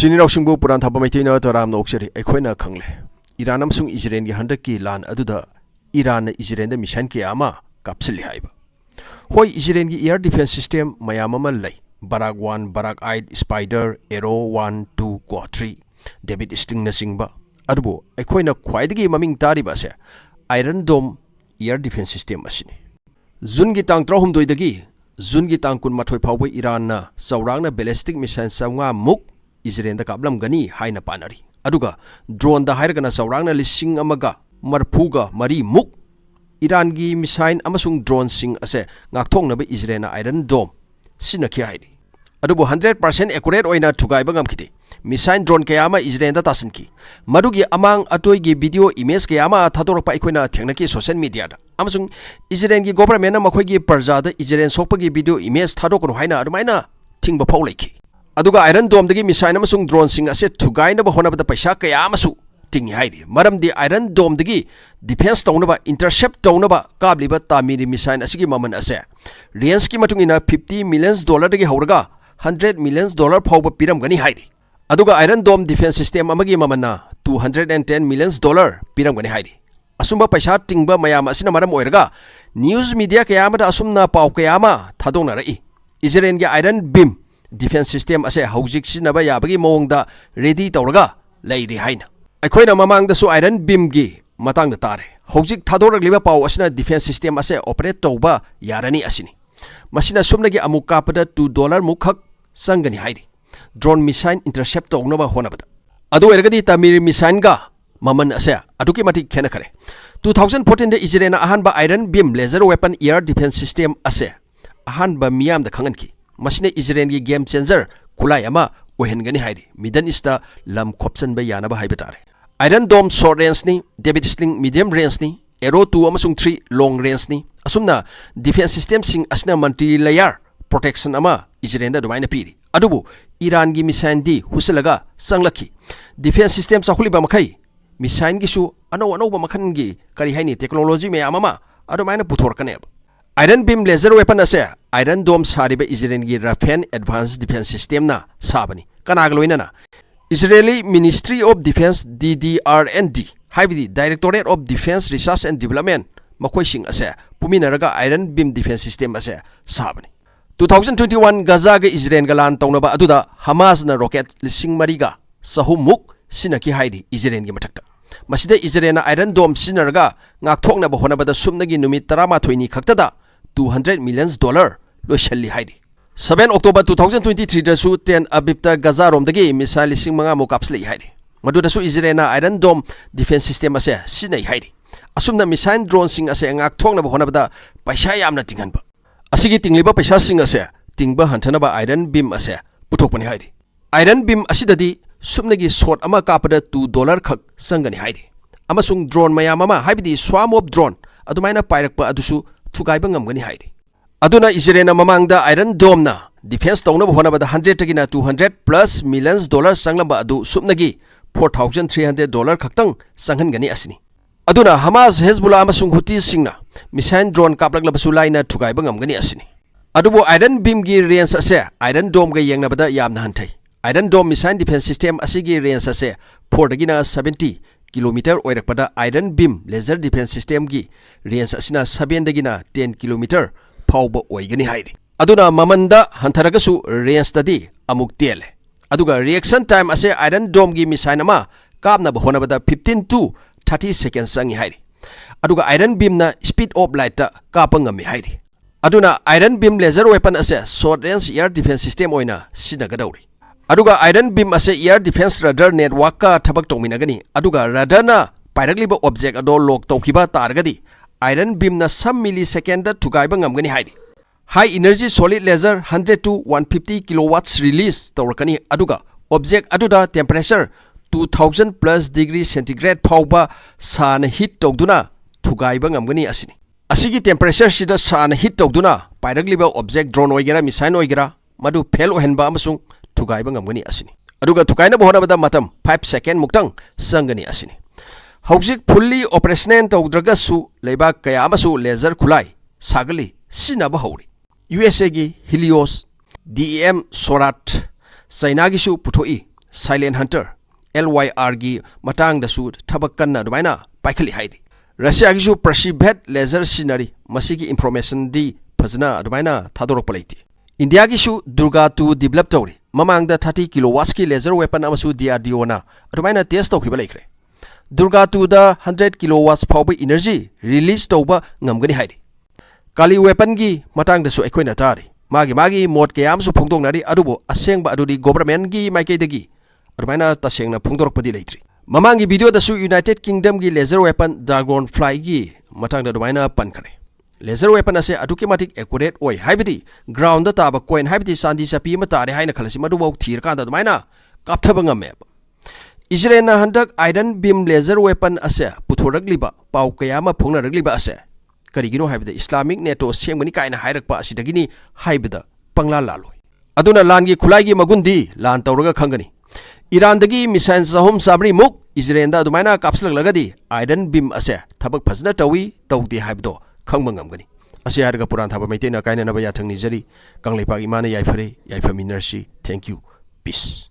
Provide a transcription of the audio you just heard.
Sinirausingbu Puran Thaba Maitina Taram Nokseri, Equina Kangle. Iranam Sung Israel Handaki Lan Aduda, Iran Israel the Mishanki Ama, Capsuli Hive. Hoi Israel air defense system, Mayama Lay, Barak 1, Barak Ide, Spider, Arrow 1, 2, Go 3, David Sting Nasingba, Adubo, Equina Quaidigi Maming Taribase, Iron Dome air defense system machine. Zungi Tang Trohum Doidagi, Zungi Tangkun Matoi Power Iran, Saurana ballistic missile Sanga Muk. Israel da kablam gani haina panari aduga drone da hairgana saurangna lising amaga marpuga mari muk Iran gi missile amasung drone sing ase ngakthongna ba Israel na Iron Dome sina kya haidi adubu 100% accurate oina thugai bangam kiti missile drone kayama Israel da tasinki madugi amang atoi gi video image kayama thador pa ikoina thengna ki social media da amasung Israel gi government na makhoi gi parja da Israel sokpa gi video image thadokunu haina adumaina thingba phawleki aduga Iron Dome dagi missile amasung drone sing ase thugai na ba hona ba paisa kaya amasu tingi haidi maram di Iron Dome dagi defense tawna ba intercept tawna ba kabli ba tamiri missile asigi maman ase range ki matung ina $50 million dagi hauraga $100 million phawba piram gani haidi aduga Iron Dome defense system amagi mamana $210 million piram gani haidi asumba paisa tingba mayam asina maram oiraga news media kaya ma asumna paw kaya ma thadona rai Israel gi Iron Beam defense system ase hojik sinaba yabagi mawngda ready tawraga leiri haina aikoina mamangda su Iron Beam gi matangda tare hojik thadoraliba paw asina defense system ase operate tawba yarani asini masina sumnagi amuka pada $2 mukhak sangani hairi drone missile intercept tawnaba honabada adu ergadi tamir missile ga maman ase aduki mati khena khare 2014 de Israel na ahan ba Iron Beam laser weapon air defense system ase ahan ba miyam da khanganki masine Israel gi game changer kulai ama ohengani hairi Middle East da lam khopsan ba yana ba haiba tare Iron Dome short range ni David Sling medium range ni Arrow 2 amasung 3 long range ni asumna defense system sing asna multi layer protection ama Israel da dumaina piri adubu Iran gi missile di husalaga sanglaki defense system sahuli ba makai missile gi su ano ba makhan gi kari haini technology me amama adumaina puthor kane Iron Beam laser weapon ase Iron Dome sariba Israel gi Rafael advanced defense system na sabani kanagloina na Israeli Ministry of Defense DDRND haibidi Directorate of Defense Research and Development makoi sing ase puminaraga Iron Beam defense system ase sabani 2021 Gaza ga Israel ga lan tawnaba aduda Hamas na rocket lising mariga sahumuk sinaki haidi Israel gi matakta masida Israel na Iron Dome sinaraga ngakthokna ba honabada sumnagi numit 13 ni khaktada $200 million loishalli haidi 7 October 2023 da su 10 abipta Gaza rom dagi missile sing mga mo kapsli haidi maduda su Israel na Iron Dome defense system ase sinai haidi asumna missile drone sing ase ngakthokna ba honabada paisa yamna tinghanba asigi tingliba paisa sing ase tingba hanthana ba Iron Beam ase puthokpani haidi Iron Beam asidadi sumnagi short ama kapada $2 khak sangani haidi amasung drone mayam ama haibidi swarm of drone adumaina pairakpa adusu thugaiba ngamgani haidi aduna Israel na mamangda Iron Dome na defense tawna ba honabada 100 tagina $200+ million sanglamba adu sumnagi $4,300 khaktang sanghangani asini aduna Hamas Hezbollah amasung Houthi singna missile drone kaplaglaba sulaina thugaiba ngamgani asini adubo Iron Beam gi range ase Iron Dome ga yengnabada yamna hanthai Iron Dome missile defense system asigi range ase 4 dagina 70 kilometer oirakpada Iron Beam laser defense system gi range asina 7 dagina 10 kilometer phawba oigani hairi aduna mamanda hantaragasu range tadi amuk tele aduga reaction time ase Iron Dome gi missile ama kapna ba honabada 15 to 30 seconds sangi hairi aduga Iron Beam na speed of light ta kapangami hairi aduna Iron Beam laser weapon ase short range air defense system oina sinagadauri aduga Iron Beam ase air defense radar network ka thabak tongminagani aduga radar na pairagliba object ado lock tawkiba targadi Iron Beam na some millisecond da thugaiba ngamgani haidi high energy solid laser 100 to 150 kilowatts release tawrakani aduga object aduda temperature 2000+ degree centigrade phawba sana heat tawduna thugaiba ngamgani asini asigi temperature sida sana heat tawduna pairagliba object drone oigera missile oigera madu fail ohenba amasung thugaiba ngamgani asini aduga thukaina bohonabada matam 5 second muktang sangani asini hojik fully operational tawdraga su leiba kaya amasu laser khulai sagali sinaba hori USA gi Helios DEM Sorat China gi su puthoi silent hunter LYR gi matang da su thabak kan na dumaina paikhali hairi Russia gi su Precivet laser scenery masigi information di phajna dumaina thadorok palaiti India gi su Durga 2 develop tawri mamang da 30 kilowatts ki laser weapon amasu DRDO na dumaina test tawkhiba laikre Durga 2 da 100 kilowatts power energy release tawba ngamgani hairi Kali weapon gi matang da su ekhoina tari magi mod ke am su phongdong nari adubo aseng ba adudi government gi maikei dagi adumana taseng na phongdorok padi leitri mamangi video da su United Kingdom gi laser weapon Dragonfly gi matang da dumaina pankhare laser weapon ase aduki matik accurate oi haibidi ground da taba coin haibidi sandi sapi ma tare haina khalasi madubo thir ka da dumaina kapthaba ngame Israel na handak iron beam laser weapon ase puthoragliba pau kayama phongnaragliba ase karigino haibida Islamic neto sengmani kaina hairakpa asidagini haibida pangla laloi aduna langi khulai magundi lan tawraga khangani Iran dagi missile sahum samri muk Israel da dumaina kapslak lagadi iron beam ase thabak phajna tawi tawdi haibdo khangba ngamgani ase harga puran thaba maitena kaina naba yathangni jari kanglaipa imana yaifare yaifaminarsi thank you peace